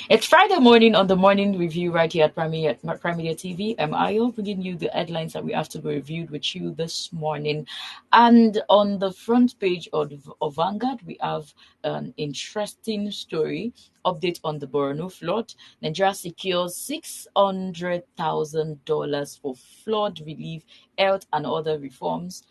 It's Friday morning on the morning review right here at Prime Media TV. I'm Ayo, bringing you the headlines that we have to be reviewed with you this morning. And on the front page of Vanguard, we have an interesting story update on the BORNO flood. Nigeria secures $600,000 for flood relief, health, and other reforms.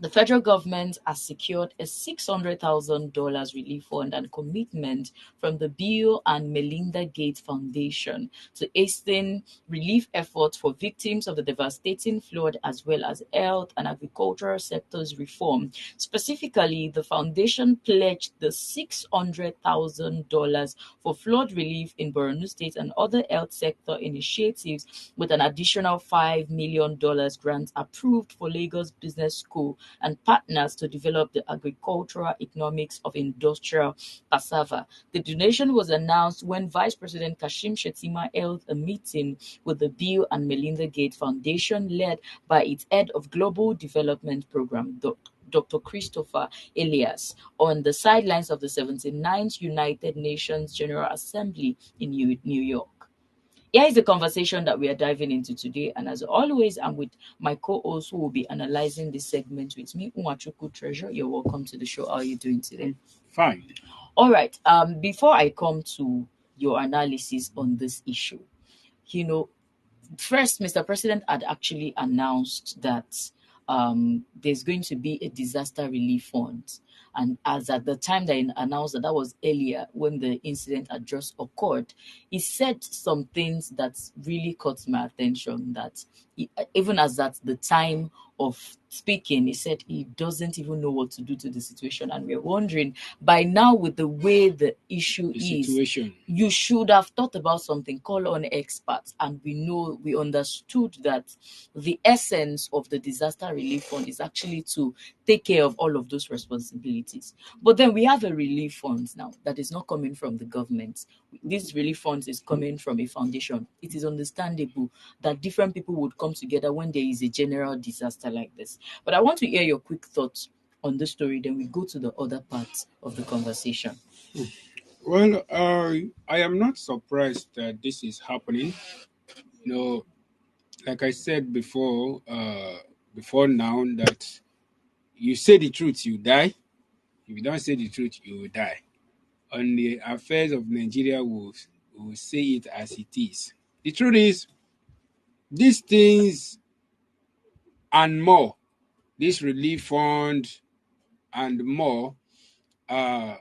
The federal government has secured a $600,000 relief fund and commitment from the Bill and Melinda Gates Foundation to hasten relief efforts for victims of the devastating flood, as well as health and agricultural sectors reform. Specifically, the foundation pledged the $600,000 for flood relief in Borno State and other health sector initiatives, with an additional $5 million grant approved for Lagos Business School and partners to develop the agricultural economics of industrial cassava. The donation was announced when Vice President Kashim Shettima held a meeting with the Bill and Melinda Gates Foundation, led by its head of Global Development Program, Dr. Christopher Elias, on the sidelines of the 79th United Nations General Assembly in New York. Here is the conversation that we are diving into today. And as always, I'm with my co-host who will be analyzing this segment with me, Umachuku Treasure. You're welcome to the show. How are you doing today? Fine. All right. Before I come to your analysis on this issue, first, Mr. President had actually announced that there's going to be a disaster relief fund. And as at the time that he announced that was earlier when the incident had just occurred, he said some things that really caught my attention. That even as at the time of speaking, he said he doesn't even know what to do to the situation. And we're wondering, by now, with the way the issue is, you should have thought about something, call on experts. And we understood that the essence of the disaster relief fund is actually to take care of all of those responsibilities. But then we have a relief fund now that is not coming from the government. This relief fund is coming from a foundation. It is understandable that different people would come together when there is a general disaster like this. But I want to hear your quick thoughts on this story, then we go to the other parts of the conversation. Well, I am not surprised that this is happening. Like I said before now, that you say the truth, you die. If you don't say the truth, you will die. On the affairs of Nigeria, we'll say it as it is. The truth is, these things and more, this relief fund and more, are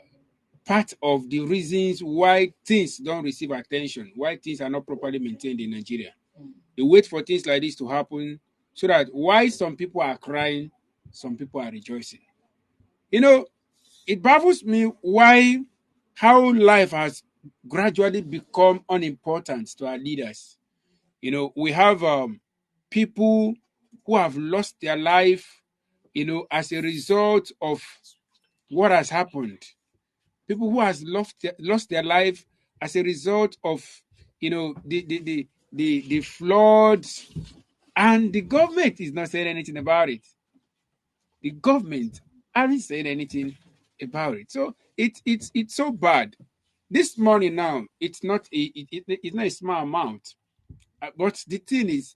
part of the reasons why things don't receive attention, why things are not properly maintained in Nigeria. They wait for things like this to happen so that while some people are crying, some people are rejoicing. It baffles me how life has gradually become unimportant to our leaders. We have people who have lost their life, as a result of what has happened. People who has lost their life as a result of the floods, and the government is not saying anything about it. The government aren't saying anything about it. So it's so bad. This money now, it's not a small amount. But the thing is,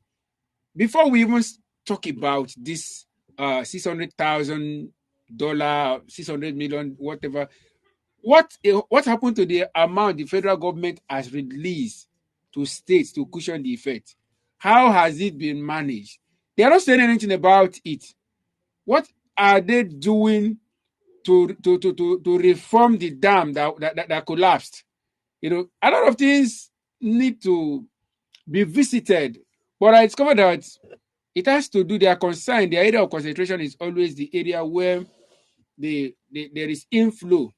before we even talk about this $600,000, 600 million, whatever, what happened to the amount the federal government has released to states to cushion the effect? How has it been managed? They are not saying anything about it. What are they doing to reform the dam that collapsed? A lot of things need to be visited. But I discovered that it has to do, their concern, their area of concentration is always the area where there is inflow.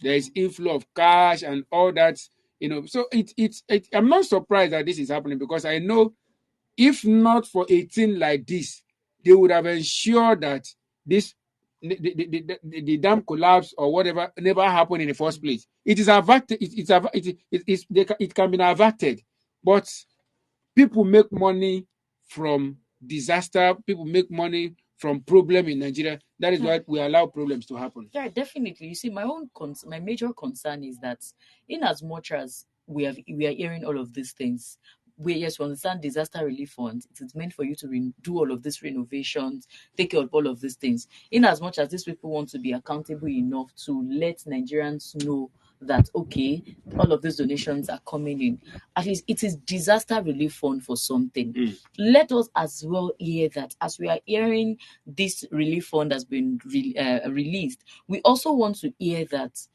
There is inflow of cash and all that. So I'm not surprised that this is happening, because I know if not for a thing like this, they would have ensured that the dam collapse or whatever never happened in the first place. It is averted. It can be averted, but people make money from disaster. People make money from problem in Nigeria. That is why we allow problems to happen. Yeah, definitely. You see, my major concern is that, in as much as we are hearing all of these things. Yes, we understand disaster relief funds. It is meant for you to do all of these renovations, take care of all of these things. In as much as these people want to be accountable enough to let Nigerians know that okay, all of these donations are coming in, at least it is disaster relief fund for something. Let us as well hear that as we are hearing this relief fund has been released, we also want to hear that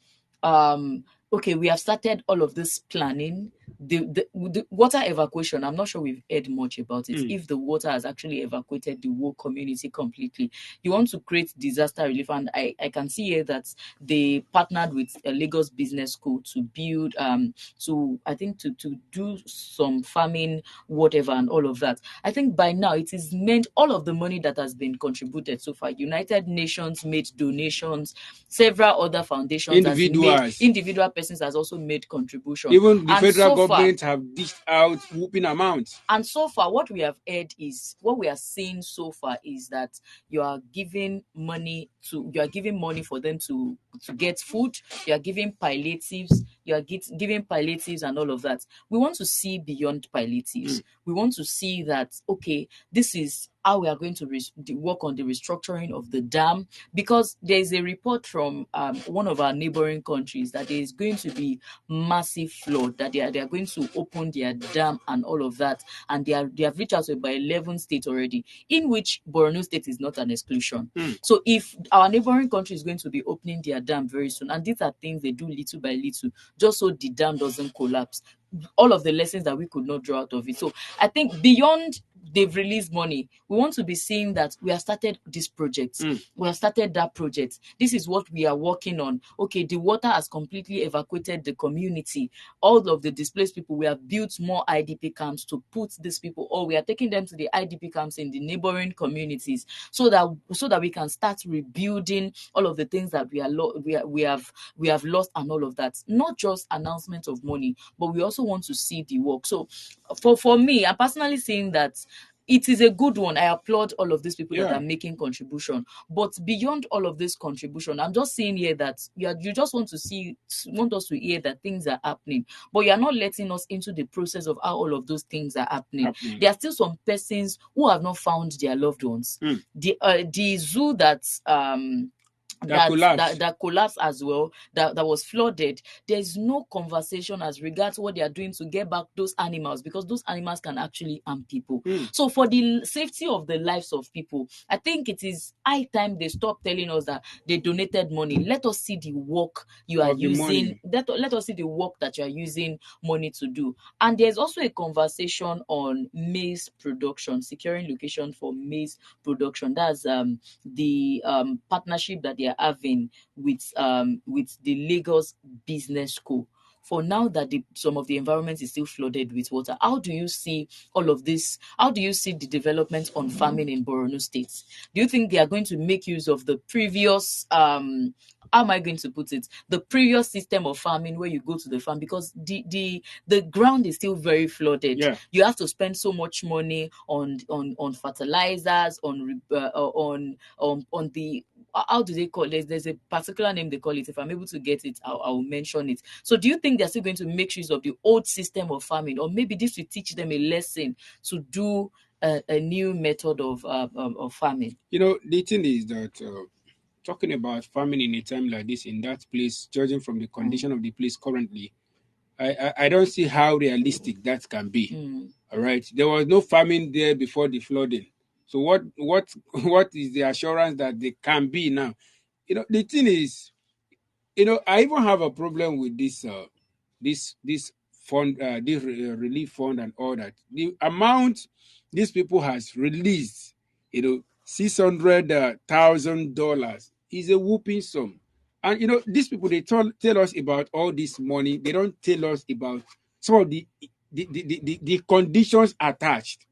okay, we have started all of this planning. The water evacuation, I'm not sure we've heard much about it. If the water has actually evacuated the whole community completely, you want to create disaster relief. And I can see here that they partnered with a Lagos Business School to build, I think to do some farming, whatever, and all of that. I think by now it is meant all of the money that has been contributed so far. United Nations made donations, several other foundations has made, individual persons has also made contribution. Even the and federal so government far, have dished out whooping amounts. And so far, what we have heard is, what we are seeing so far is that you are giving money for them to get food. You are giving palliatives. You are giving palliatives and all of that. We want to see beyond palliatives. We want to see that, okay, this is how we are going to work on the restructuring of the dam, because there is a report from one of our neighboring countries that there is going to be massive flood, that they are going to open their dam and all of that, and they have reached out to about 11 states already, in which BORNO state is not an exclusion. So if our neighboring country is going to be opening their dam very soon, and these are things they do little by little, just so the dam doesn't collapse, all of the lessons that we could not draw out of it. So I think beyond they've released money, we want to be seeing that we have started this project, we have started that project, this is what we are working on. Okay, the water has completely evacuated the community, all of the displaced people, we have built more IDP camps to put these people, or we are taking them to the IDP camps in the neighboring communities, so that we can start rebuilding all of the things that we have lost and all of that. Not just announcement of money, but we also want to see the work. So for me, I'm personally saying that it is a good one. I applaud all of these people that are making contribution. But beyond all of this contribution, I'm just saying here that you just want us to hear that things are happening, but you are not letting us into the process of how all of those things are happening. There are still some persons who have not found their loved ones. The zoo that collapsed as well, that was flooded, there's no conversation as regards what they are doing to get back those animals, because those animals can actually harm people. So for the safety of the lives of people, I think it is high time they stop telling us that they donated money. Let us see the work you are using. Let us see the work that you are using money to do. And there's also a conversation on maize production, securing location for maize production. That's the partnership that they are having with the Lagos Business School. For now that some of the environment is still flooded with water, how do you see all of this? How do you see the development on farming in Borno State? Do you think they are going to make use of the previous how am I going to put it? The previous system of farming where you go to the farm, because the ground is still very flooded. You have to spend so much money on fertilizers, on the how do they call it? There's a particular name they call it. If I'm able to get it, I'll mention it. So do you think they're still going to make use of the old system of farming, or maybe this will teach them a lesson to do a new method of farming? The thing is that talking about farming in a time like this in that place, judging from the condition of the place currently, I don't see how realistic that can be. All right, there was no farming there before the flooding. So what is the assurance that they can be now? The thing is, I even have a problem with this fund, this relief fund and all that. The amount these people has released, $600,000 is a whooping sum. And these people, they tell us about all this money. They don't tell us about some of the conditions attached.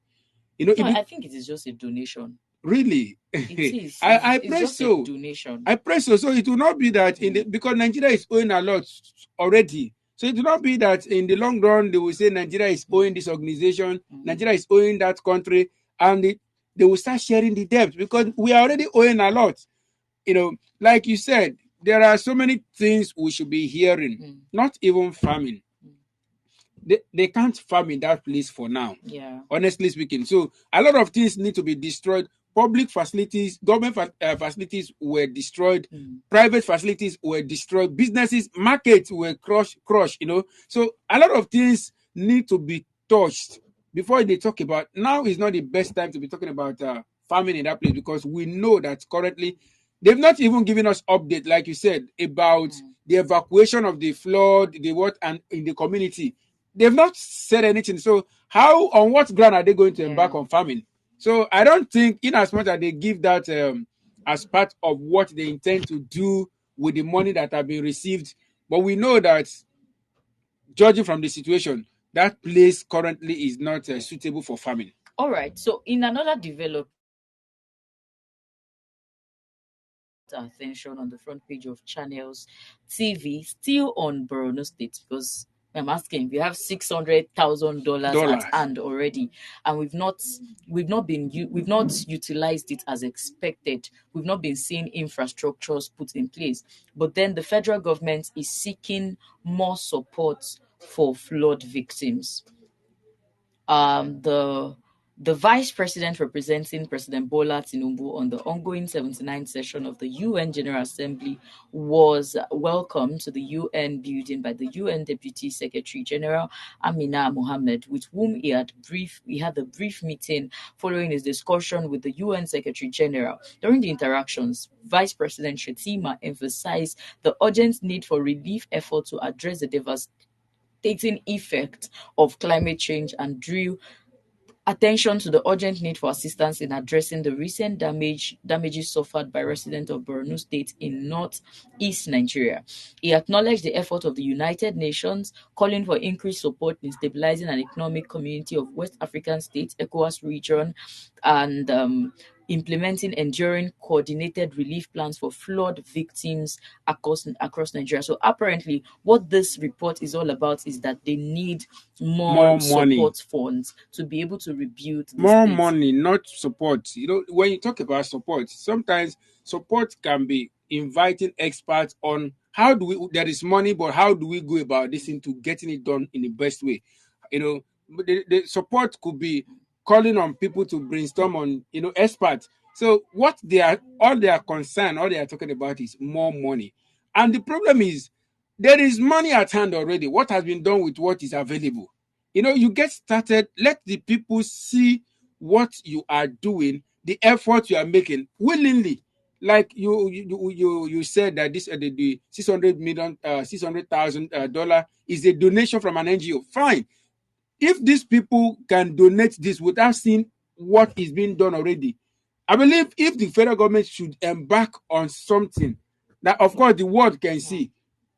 I think it is just a donation. Really? It is. I It's press just so. a donation. I press so. So it will not be that because Nigeria is owing a lot already. So it will not be that in the long run they will say Nigeria is owing this organization, Nigeria is owing that country, and they will start sharing the debt, because we are already owing a lot. Like you said, there are so many things we should be hearing, not even farming. they can't farm in that place for now, Yeah. honestly speaking. So a lot of things need to be destroyed. Public facilities, government facilities were destroyed, Mm. private facilities were destroyed, businesses, markets were crushed, So a lot of things need to be touched before they talk about. Now is not the best time to be talking about farming in that place, because we know that currently they've not even given us update, like you said, about Mm. the evacuation of the flood, the what, and in the community. They've not said anything. So how, on what ground are they going to Yeah. embark on farming? So I don't think, in as much as they give that as part of what they intend to do with the money that have been received, but we know that, judging from the situation, that place currently is not suitable for farming. All right. So in another development, our attention on the front page of Channels TV, still on Borno State, because I'm asking, we have $600,000 at Dollars. hand already, and we've not utilized it as expected. We've not been seeing infrastructures put in place. But then the federal government is seeking more support for flood victims. The vice president representing President Bola Tinubu on the ongoing 79th session of the UN General Assembly was welcomed to the UN building by the UN Deputy Secretary General Amina Mohammed, with whom he had a brief meeting following his discussion with the UN Secretary General. During the interactions, Vice President Shetima emphasized the urgent need for relief efforts to address the devastating effect of climate change and drew attention to the urgent need for assistance in addressing the recent damages suffered by residents of Borno State in northeast Nigeria. He acknowledged the effort of the United Nations, calling for increased support in stabilizing an economic community of West African states, ECOWAS region, and implementing enduring coordinated relief plans for flood victims across Nigeria. So apparently, what this report is all about is that they need more More money. support funds to be able to rebuild the More state. money, not support. When you talk about support, sometimes support can be inviting experts on how do we, there is money, but how do we go about this into getting it done in the best way? But the support could be calling on people to brainstorm on, experts. So what they are concerned, all they are talking about is more money. And the problem is, there is money at hand already. What has been done with what is available? You get started, let the people see what you are doing, the effort you are making willingly. Like you said that this the 600 million, $600,000 is a donation from an NGO. Fine. If these people can donate this without seeing what is being done already, I believe if the federal government should embark on something that, of course, the world can see,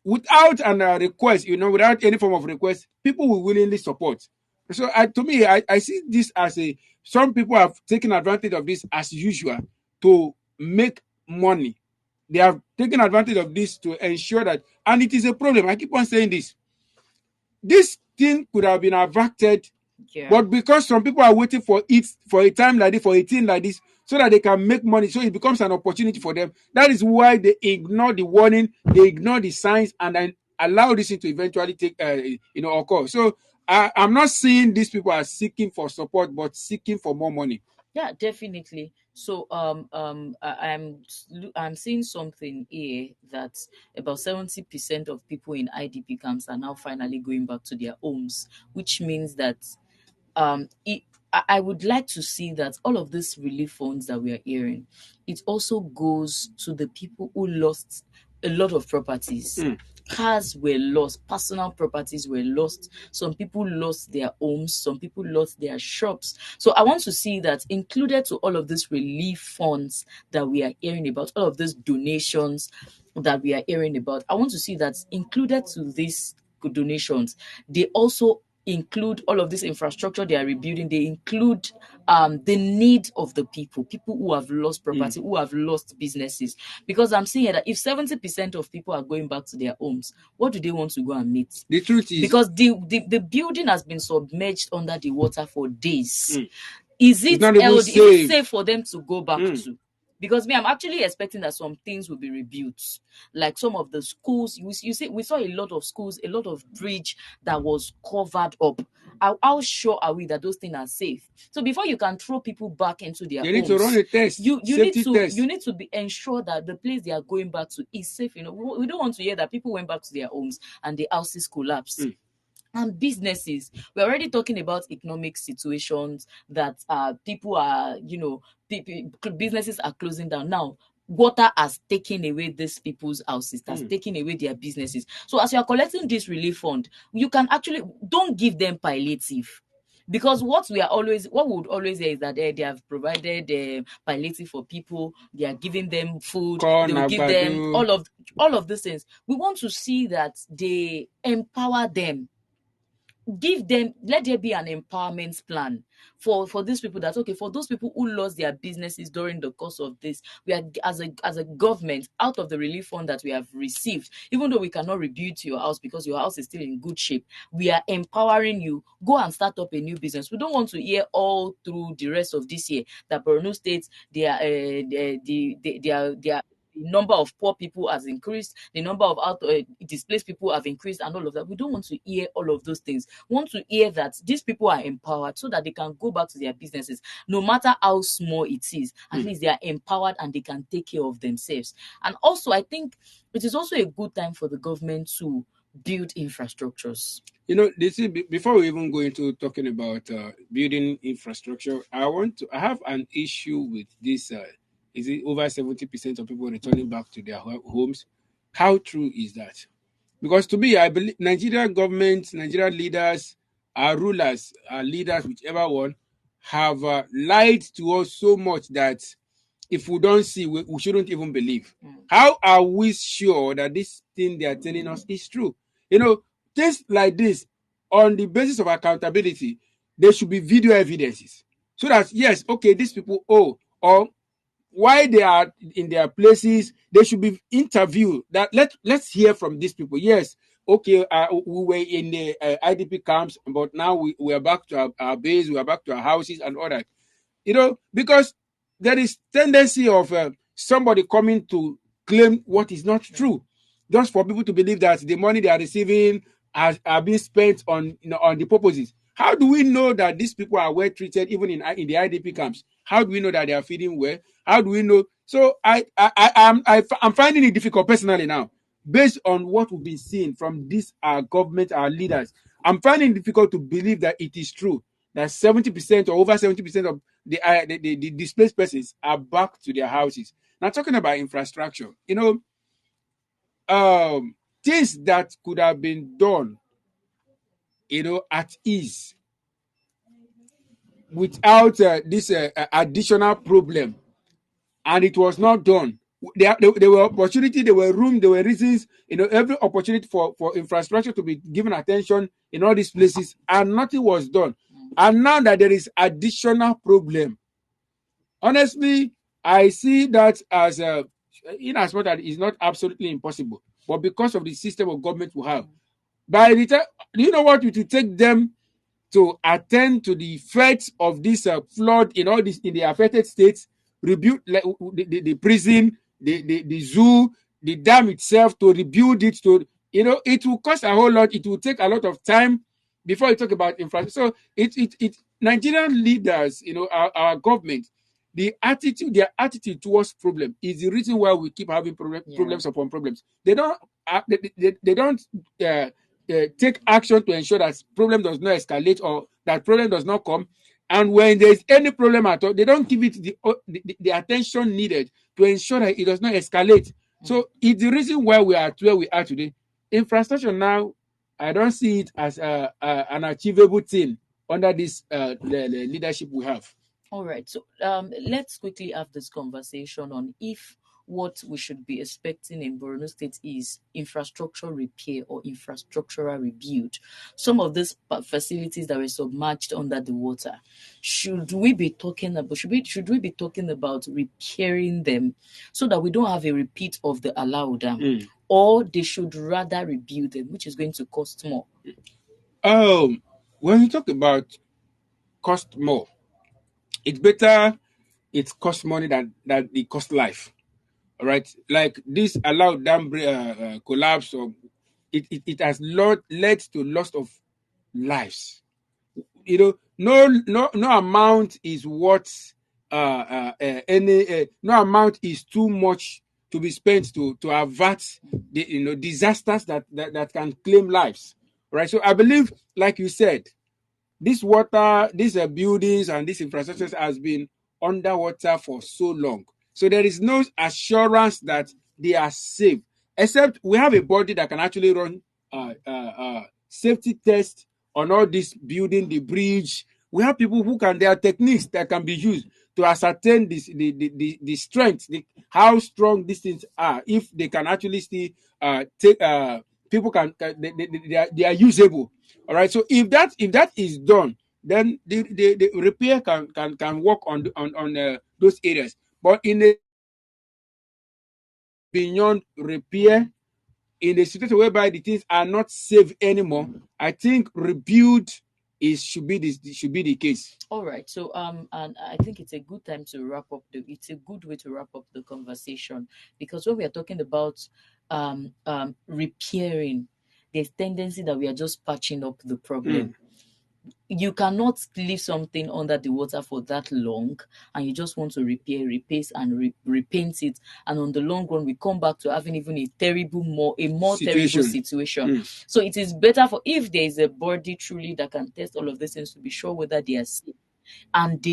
without an request, without any form of request, people will willingly support. So, to me, I see this as some people have taken advantage of this as usual to make money. They have taken advantage of this to ensure that, and it is a problem. I keep on saying this thing could have been averted, Yeah. but because some people are waiting for it, for a time like this, for a thing like this, so that they can make money, so it becomes an opportunity for them. That is why they ignore the warning, they ignore the signs, and then allow this thing to eventually occur. So I'm not seeing these people as seeking for support, but seeking for more money. Yeah, definitely. So I'm seeing something here that about 70% of people in IDP camps are now finally going back to their homes, which means that I would like to see that all of these relief funds that we are hearing, it also goes to the people who lost a lot of properties. Cars were lost, personal properties were lost. Some people lost their homes, some people lost their shops. So I want to see that included to all of these relief funds that we are hearing about, all of these donations that we are hearing about. I want to see that included to these donations, they also include all of this infrastructure they are rebuilding. They include the need of the people who have lost property, who have lost businesses. Because I'm seeing that if 70% of people are going back to their homes, what do they want to go and meet? The truth is, Because the building has been submerged under the water for days. it's not even Is it safe. safe for them to go back to? Because me, I'm actually expecting that some things will be rebuilt, like some of the schools. You see, we saw a lot of schools, a lot of bridge that was covered up. How sure are we that those things are safe? So before you can throw people back into their They need to run homes, a test, you need safety to you test. need to be ensure that the place they are going back to is safe. We don't want to hear that people went back to their homes and the houses collapsed. Mm. And businesses, we're already talking about economic situations that people are, businesses are closing down now. Water has taken away these people's houses, has Mm. taken away their businesses. So as you are collecting this relief fund, you can actually don't give them palliative. Because what we would always say is that they have provided palliative for people, they are giving them food, they Corn, will give àgbàdo. them all of these things. We want to see that they empower them, give them, let there be an empowerment plan for these people, that okay, for those people who lost their businesses during the course of this, we are, as a government, out of the relief fund that we have received, even though we cannot rebuild your house because your house is still in good shape, we are empowering you, go and start up a new business. We don't want to hear all through the rest of this year that Borno State, they are the number of poor people has increased, the number of displaced people have increased, and all of that. We don't want to hear all of those things. We want to hear that these people are empowered so that they can go back to their businesses, no matter how small it is. At least they are empowered and they can take care of themselves. And also, I think it is also a good time for the government to build infrastructures. Before we even go into talking about building infrastructure, I have an issue with this. Is it over 70% of people returning back to their homes? How true is that? Because to me, I believe Nigerian government, Nigerian leaders, our rulers, our leaders, whichever one, have lied to us so much that if we don't see, we shouldn't even believe. How are we sure that this thing they are telling us is true? Things like this, on the basis of accountability, there should be video evidences. So that, yes, okay, these people owe, or why they are in their places, they should be interviewed. That let's hear from these people. Yes, okay, we were in the IDP camps, but now we are back to our base, we are back to our houses and all that. Because there is tendency of somebody coming to claim what is not true, just for people to believe that the money they are receiving are being spent on the purposes. How do we know that these people are well treated, even in the IDP camps? How do we know that they are feeding well? How do we know? So I'm finding it difficult personally now, based on what we've been seeing from this our government, our leaders. I'm finding it difficult to believe that it is true that 70% or over 70% of the displaced persons are back to their houses. Now, talking about infrastructure, things that could have been done, at ease, without this additional problem, and it was not done. There were opportunity, there were room, there were reasons, every opportunity for infrastructure to be given attention in all these places, and nothing was done. And now that there is additional problem, honestly, I see that as in as much as it's not absolutely impossible, but because of the system of government we have, by the time, do you know what it will take them to attend to the effects of this flood in all this in the affected states, rebuild like, the prison, the zoo, the dam itself, to rebuild it, to it will cost a whole lot. It will take a lot of time before you talk about infrastructure. So it Nigerian leaders, our government, their attitude towards problem is the reason why we keep having problems upon problems. They don't they don't take action to ensure that problem does not escalate or that problem does not come. And when there is any problem at all, they don't give it the attention needed to ensure that it does not escalate. So it's the reason why we are where we are today. Infrastructure now, I don't see it as an achievable thing under this the leadership we have. All right. So let's quickly have this conversation on if what we should be expecting in Borno State is infrastructure repair or infrastructural rebuild. Some of these facilities that were submerged under the water, should we be talking about repairing them so that we don't have a repeat of the Alao Dam, or they should rather rebuild them, which is going to cost more? When you talk about cost more, it's better it costs money that it costs life. All right, like this allowed dam collapse, or it has led to loss of lives. No amount is what any no amount is too much to be spent to avert the disasters that can claim lives, right? So I believe, like you said, this water, these buildings and these infrastructures has been underwater for so long. So there is no assurance that they are safe, except we have a body that can actually run safety tests on all this building, the bridge. We have people who can, there are techniques that can be used to ascertain this, the strength, how strong these things are, if they can actually still take, people they are usable. All right. So if that is done, then the repair can work on those areas. But in a beyond repair, in a situation whereby the things are not safe anymore, I think rebuild should be the case. All right. So and I think it's a good time to wrap up it's a good way to wrap up the conversation, because when we are talking about repairing, there's tendency that we are just patching up the problem. You cannot leave something under the water for that long, and you just want to repair, repaste, and repaint it. And on the long run, we come back to having even a more terrible situation. So it is better for, if there is a body truly that can test all of these things, to be sure whether they are safe, and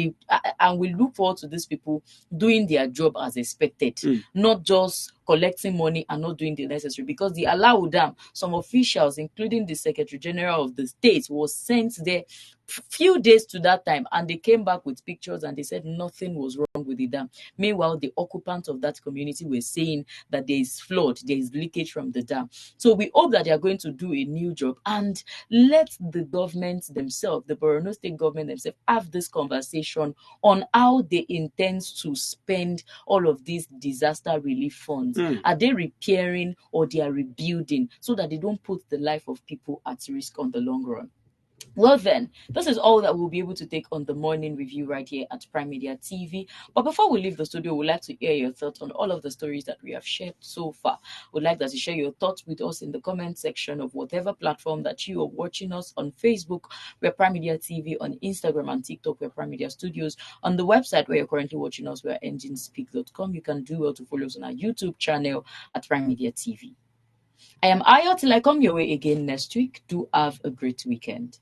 we look forward to these people doing their job as expected, not just collecting money and not doing the necessary. Because the Alao Dam, some officials, including the Secretary General of the state, was sent there few days to that time, and they came back with pictures and they said nothing was wrong with the dam. Meanwhile, the occupants of that community were saying that there is flood, there is leakage from the dam. So we hope that they are going to do a new job, and let the government themselves, the Borno state government themselves, have this conversation on how they intend to spend all of these disaster relief funds. Are they repairing or they are rebuilding, so that they don't put the life of people at risk on the long run? Well, then, this is all that we'll be able to take on the morning review right here at Prime Media TV. But before we leave the studio, we'd like to hear your thoughts on all of the stories that we have shared so far. We'd like that you share your thoughts with us in the comment section of whatever platform that you are watching us on. Facebook, we're Prime Media TV; on Instagram and TikTok, we're Prime Media Studios; on the website where you're currently watching us, we're enginespeak.com. You can do well to follow us on our YouTube channel at Prime Media TV. I am Ayo till I come your way again next week. Do have a great weekend.